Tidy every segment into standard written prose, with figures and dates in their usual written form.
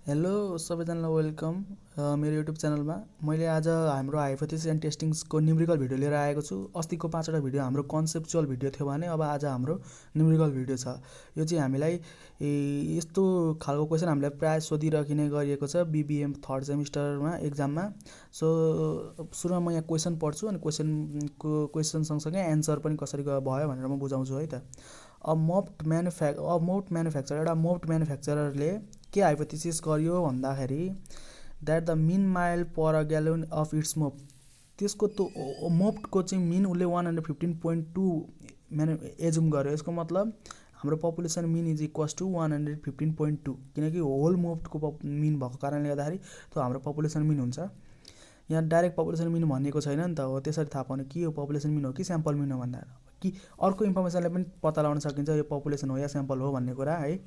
Hello सबैजनालाई welcome मेरो YouTube च्यानलमा। मैले आज हाम्रो हाइपोथेसिस एन्ड टेस्टिङ्सको न्युमेरिकल भिडियो लिएर आएको छु। अस्तिको 5वटा भिडियो हाम्रो कन्सेप्चुअल भिडियो थियो भने अब आज हाम्रो न्युमेरिकल भिडियो छ। यो चाहिँ हामीलाई यस्तो खालको क्वेसन हामीलाई प्राय सोधिराखिने गरिएको छ बिबिएम थर्ड सेमिस्टरमा एक्जाममा। सो सुरुमा म यहाँ क्वेसन पढ्छु अनि क्वेसन सँगसँगै एन्सर पनि कसरी भयो भनेर म बुझाउँछु है त। मोप्ड म्यानुफ्याक्चर एउटा मोप्ड म्यानुफ्याक्चररले के हाइपोथेसिस गर्यो भन्दाखेरि that the mean mile per a gallon of its moped, त्यसको त्यो मोप्डको चाहिँ मिन उसले 115.2 एजुम गर्यो। यसको मतलब हाम्रो population mean is equals to 115.2, किनकि होल मोप्डको मिन भएको कारणले गर्दाखेरि त्यो हाम्रो पपुलेसन मिन हुन्छ। यहाँ डाइरेक्ट पपुलेसन मिन भनेको छैन नि त, हो त्यसरी थाहा पाउने कि यो पपुलेसन मिन हो कि स्याम्पल मिन हो भन्दा कि अर्को इन्फर्मेसनले पनि पत्ता लगाउन सकिन्छ यो पपुलेसन हो या स्याम्पल हो भन्ने कुरा है।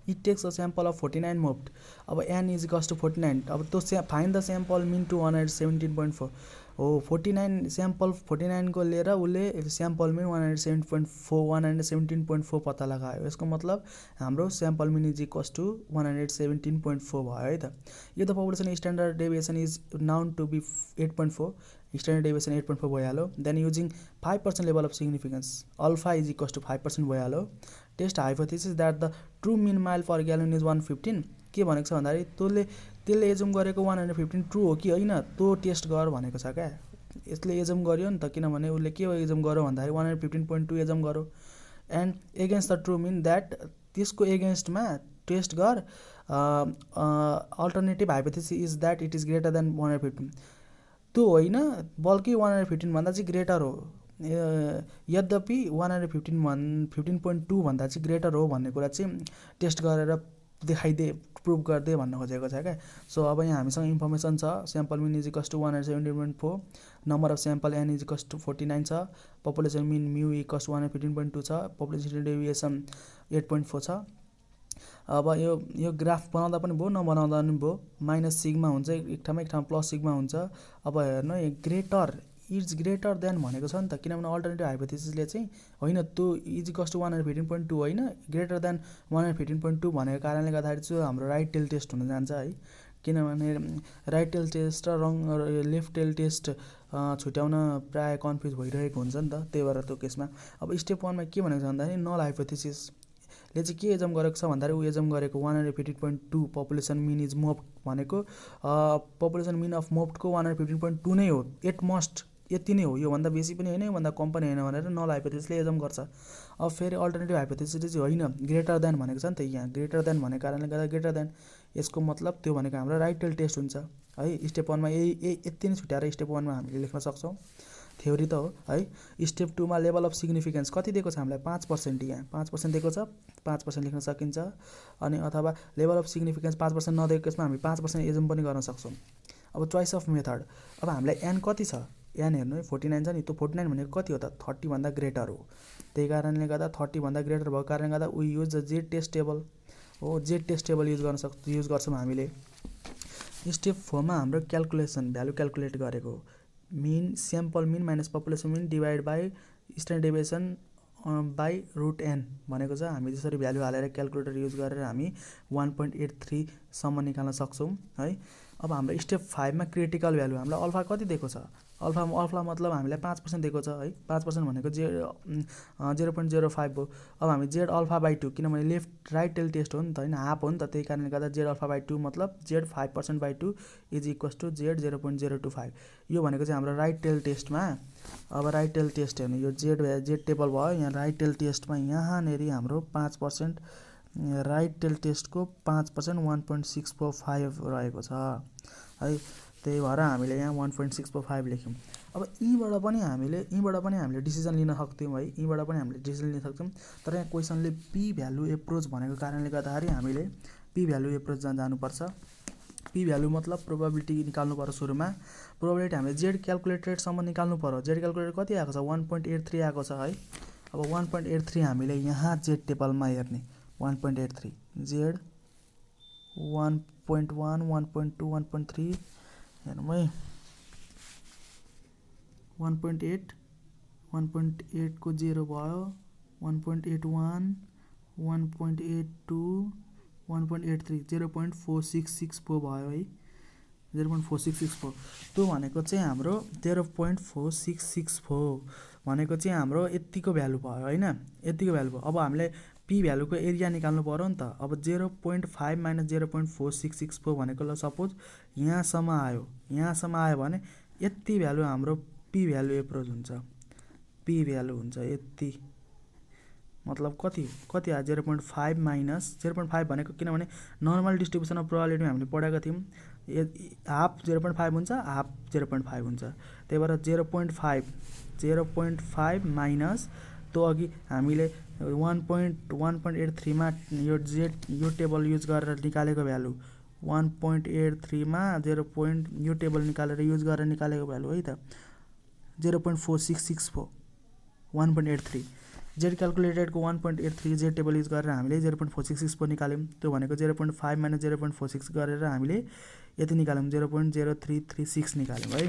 It takes a sample of 49 moped. अब एन इज इक्वल्स टु 49, अब त्यो find the sample mean to 117.4 हो। 49 स्याम्पल 49 को लिएर उसले स्याम्पल मिन 117.4 पत्ता लगायो। यसको मतलब हाम्रो sample mean is equals to 117.4 भयो है त। यो त population standard deviation is known to be 8.4, standard deviation 8.4 भइहाल्यो। Then using 5% level of significance alpha is equals to 5% भइहाल्यो। Test hypothesis that the true mean mile per gallon is 115। के भनेको छ भन्दाखेरि त्यसले एजुम गरेको 115 ट्रु हो कि होइन त्यो टेस्ट गर भनेको छ क्या। यसले एजुम गर्यो नि त, किनभने उसले के एजुम गर्यो भन्दाखेरि 115.2 एजुम गर्यो and against the true mean that, त्यसको एगेन्स्टमा टेस्ट गर alternative hypothesis is that it is greater than 115। त्यो होइन बल्कि 115 भन्दा चाहिँ ग्रेटर हो। यद्यपि 115.2 भन्दा चाहिँ ग्रेटर हो भन्ने कुरा चाहिँ टेस्ट गरेर देखाइदे, प्रुभ गरिदे भन्न खोजेको छ क्या। सो अब यहाँ हामीसँग इन्फर्मेसन छ। Sample mean is equals to 117.4, number of sample n is equals to 49 छ, population mean mu equals to 115.2 छ, पपुलेसन डेभिएसन 8.4 छ। अब यो ग्राफ बनाउँदा पनि भयो नबनाउँदा पनि भयो, माइनस सिग्मा हुन्छ एक ठाउँमा प्लस सिग्मा हुन्छ। अब हेर्नु ग्रेटर इज ग्रेटर देन भनेको छ नि त, किनभने अल्टरनेटिभ हाइपोथेसिसले चाहिँ होइन त्यो इज इक्वल्स टु 115.2 होइन ग्रेटर देन 115.2 भनेको कारणले गर्दाखेरि चाहिँ हाम्रो राइट टेल टेस्ट हुन जान्छ है। किनभने राइट टेल टेस्ट र लेफ्ट टेल टेस्ट छुट्याउन प्रायः कन्फ्युज भइरहेको हुन्छ नि त, त्यही भएर त्यो केसमा। अब स्टेप 1मा के भनेको छ भन्दाखेरि नल हाइपोथेसिसले चाहिँ के एजम गरेको छ भन्दाखेरि ऊ एजम गरेको 115.2 पपुलेसन मिन इज मोप्ड भनेको पपुलेसन मिन अफ मोप्डको 115.2 नै हो, एट मस्ट यति नै हो, योभन्दा बेसी पनि होइन योभन्दा कम पनि होइन भनेर नल हाइपोथेसिसले एजम गर्छ। अब फेरि अल्टरनेटिभ हाइपोथेसिसले चाहिँ होइन ग्रेटर देन भनेको छ नि त, यहाँ ग्रेटर देन भनेको कारणले गर्दा ग्रेटर देन, यसको मतलब त्यो भनेको हाम्रो राइट टेल टेस्ट हुन्छ है। स्टेप 1मा यति नै छुट्याएर स्टेप 1मा हामीले लेख्न सक्छौँ, थ्योरी त हो है। स्टेप 2मा लेभल अफ सिग्निफिकेन्स कति दिएको छ हामीलाई 5%, यहाँ 5% दिएको छ, 5% लेख्न सकिन्छ। अनि अथवा लेभल अफ सिग्निफिकेन्स 5% नदिएको केसमा हामी 5% एजुम पनि गर्न सक्छौँ। अब चोइस अफ मेथड, अब हामीलाई एन कति छ, एन हेर्नु है 49 छ नि, त्यो 49 भनेको कति हो त 30 भन्दा ग्रेटर हो। त्यही कारणले गर्दा 30 भन्दा ग्रेटर भएको कारणले गर्दा we use the z test table हो, जेड टेस्ट टेबल युज गर्छौँ हामीले। स्टेप 4मा हाम्रो क्यालकुलेसन भ्यालु क्यालकुलेट गरेको mean sample mean minus population mean divide by standard deviation by root n भनेको छ। हामी त्यसरी भ्यालु हालेर क्यालकुलेटर युज गरेर हामी 1.83 सम्म निकाल्न सक्छौँ है। अब हाम्रो स्टेप 5मा क्रिटिकल भ्यालु हामीलाई अल्फा कति दिएको छ, अल्फा मतलब हामीलाई 5% दिएको छ है। 5% भनेको 0.05 भयो। अब हामी जेड अल्फा बाई 2, किनभने लेफ्ट राइट टेल टेस्ट हो नि त होइन, हाफ हो नि त, त्यही कारणले गर्दा जेड अल्फा बाई 2 मतलब z 5% by 2 is equals to z 0.025। यो भनेको चाहिँ हाम्रो राइट टेल टेस्टमा। अब राइट टेल टेस्ट हेर्नु, यो जेड टेबल भयो, यहाँ राइट टेल टेस्टमा यहाँनिर हाम्रो 5% राइट टेल टेस्टको 5% 1.645 रहेको छ है। त्यही भएर हामीले यहाँ 1.645 लेख्यौँ। अब यहीँबाट पनि हामीले डिसिजन लिन सक्थ्यौँ है, यहीँबाट पनि हामीले डिसिजन लिन सक्छौँ। तर यहाँ क्वेसनले पी भ्यालु एप्रोच भनेको कारणले गर्दाखेरि हामीले पी भ्यालु एप्रोच जानुपर्छ। पी भ्यालु मतलब प्रोबेबिलिटी निकाल्नु पर्यो सुरुमा। प्रोबेबिलिटी हामीले जेड क्यालकुलेटेडसम्म निकाल्नु पर्यो। जेड क्यालकुलेटेड कति आएको छ 1.83 आएको छ है। अब 1.83 हामीले यहाँ जेड टेबलमा हेर्ने 1.83 जेड 1.1 1.2 1.3 हेरौँ है। 1.8 1.8 को 0 भयो, 1.81 1.82 1.83 0.4664 भयो है 0.4664 त्यो भनेको चाहिँ हाम्रो 0.4664 भनेको चाहिँ हाम्रो यतिको भ्यालु भयो हैन यतिको भ्यालु भयो अब हामीले पी भ्यालुको एरिया निकाल्नु पर्यो नि त अब 0.5 माइनस 0.4664 भनेको ल सपोज यहाँसम्म आयो भने यति भ्यालु हाम्रो पी भ्यालु एप्रोच हुन्छ पी भ्यालु हुन्छ यति मतलब कति आयो 0.5 माइनस 0.5 भनेको किनभने नर्मल डिस्ट्रिब्युसन अफ प्रोबेबिलिटीमा हामीले पढेका थियौं हाफ 0.5 हुन्छ हाफ 0.5 हुन्छ त्यही भएर 0.5 माइनस त्यो अघि हामीले 1.83 मा यो टेबल युज गरेर निकालेको भ्यालु 1.83 मा यो टेबल निकालेर युज गरेर निकालेको भ्यालु है त 0.4664 1.83 जेड क्याल्कुलेटेडको 1.83 जेड टेबल युज गरेर हामीले 0.4664 निकाल्यौं त्यो भनेको 0.5 माइनस 0.46 गरेर हामीले यति निकाल्यौं 0.0336 निकाल्यौं है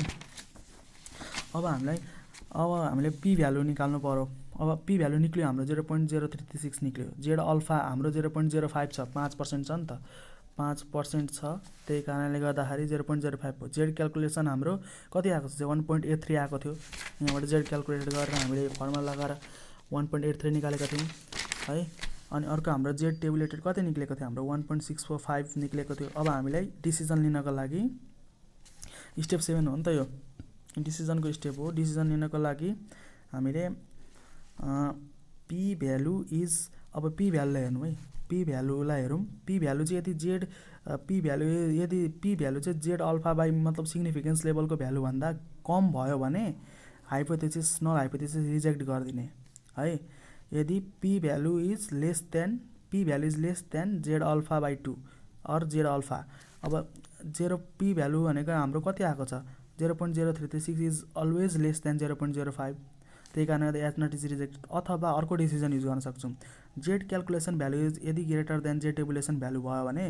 अब हामीले पी भ्यालु निकाल्नु पर्यो अब पी भ्यालु निक्ल्यो हाम्रो 0.0336 निक्ल्यो जेड अल्फा हाम्रो 0.05 छ 5% छ नि त 5% छ त्यही कारणले गर्दाखेरि 0.05 हो जेड क्याल्कुलेसन हाम्रो कति आएको छ 1.83 आएको थियो यहाँबाट जेड क्याल्कुलेट गरेर हामीले फर्मुला लगाएर 1.83 निकालेका थियौं है अनि अर्को हाम्रो जेड टेबुलेटेड कति निक्लेको थियो हाम्रो 1.645 निक्लेको थियो अब हामीलाई डिसिजन लिनको लागि स्टेप 7 हो नि त यो डिसिजनको स्टेप हो डिसिजन लिनको लागि हामीले पी भ्यालु इज अब पी भ्यालुलाई हेर्नु है पी भ्यालुलाई हेरौं पी भ्यालु चाहिँ यदि जेड पी भ्यालु चाहिँ जेड अल्फा बाइ मतलब सिग्निफिकेन्स लेभलको भ्यालु भन्दा कम भयो भने हाइपोथेसिस नल हाइपोथेसिस रिजेक्ट गरिदिने है यदि p value is less than z alpha by 2 or z alpha अब पी भ्यालु भनेको हाम्रो कति आएको छ 0.0336 इज अलवेज लेस देन 0.05 त्यही कारणले एज नट इज रिजेक्टेड अथवा अर्को डिसिजन युज गर्न सक्छौं जेड क्याल्कुलेसन भ्यालु इज यदि ग्रेटर देन जेड टेबुलेसन भ्यालु भयो भने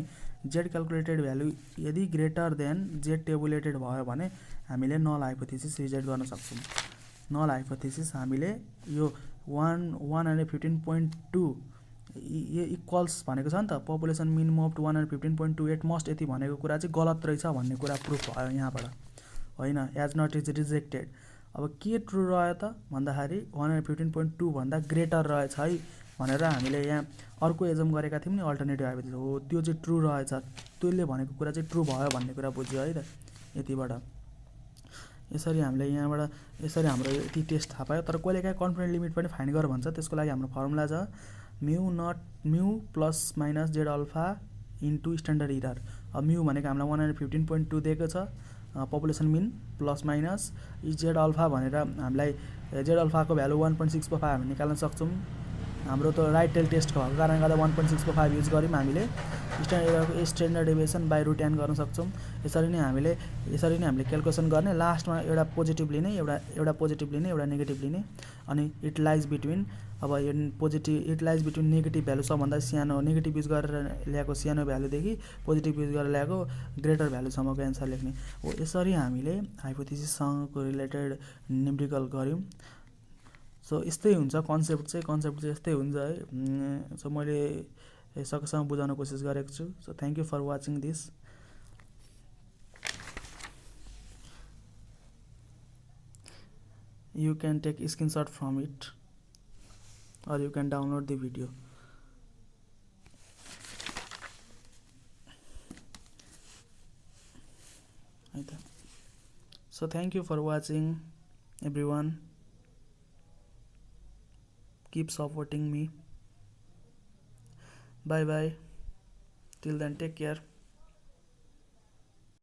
जेड क्याल्कुलेटेड भ्यालु यदि ग्रेटर देन जेड टेबुलेटेड भयो भने हामीले नल हाइपोथेसिस रिजेक्ट गर्न सक्छौं नल हाइपोथेसिस हामीले यो 115.2 इक्वल्स भनेको छ नि त population minimum of 115.2 at most यति भनेको कुरा चाहिँ गलत रहेछ भन्ने कुरा प्रुफ भयो यहाँबाट हैन एज नट इज रिजेक्टेड अब के ट्रु रह्यो त भन्दाखेरि 115.2 भन्दा ग्रेटर रहेछ है भनेर हामीले यहाँ अर्को एजम गरेका थियौं नि अल्टरनेटिभ हाइपोथेसिस हो त्यो चाहिँ ट्रु रहेछ त्यसले भनेको कुरा चाहिँ ट्रु भयो भन्ने कुरा बुझ्यो है त यतिबाट यसरी हामीले यहाँबाट यसरी हाम्रो यति टेस्ट थाहा पायो तर कहिलेकाहीँ कन्फिडेन्स लिमिट पनि फाइन्ड गर भन्छ त्यसको लागि हाम्रो फर्मुला छ mu plus minus z alpha into standard error अब म्यू भनेको हामीलाई 115.2 दिएको छ population mean plus minus z alpha भनेर हामीलाई जेड अल्फाको भ्यालु 1.645 हामी निकाल्न सक्छौं हाम्रो त राइट टेल टेस्टको भएको कारणले गर्दा 1.645 युज गर्यौं हामीले स्ट्यान्डर्ड एररको standard deviation by root n गर्न सक्छौं यसरी नै हामीले क्याल्कुलेसन गर्ने लास्टमा एउटा पोजिटिभ लिने एउटा पोजिटिभ लिने एउटा नेगेटिभ लिने अनि इट लाइज बिट्विन अब यो it lies between negative value सबभन्दा सानो नेगेटिभ युज गरेर ल्याएको सानो भ्यालुदेखि पोजिटिभ युज गरेर ल्याएको ग्रेटर भ्यालुसम्मको एन्सर लेख्ने हो यसरी हामीले हाइपोथेसिससँगको रिलेटेड न्युमेरिकल गर्यौं सो यस्तै हुन्छ कन्सेप्ट चाहिँ यस्तै हुन्छ है सो मैले सकेसम्म बुझाउन कोसिस गरेको छु so thank you for watching this you can take a screenshot from it or you can download the video. So thank you for watching everyone. Keep supporting me. Bye bye. Till then, take care.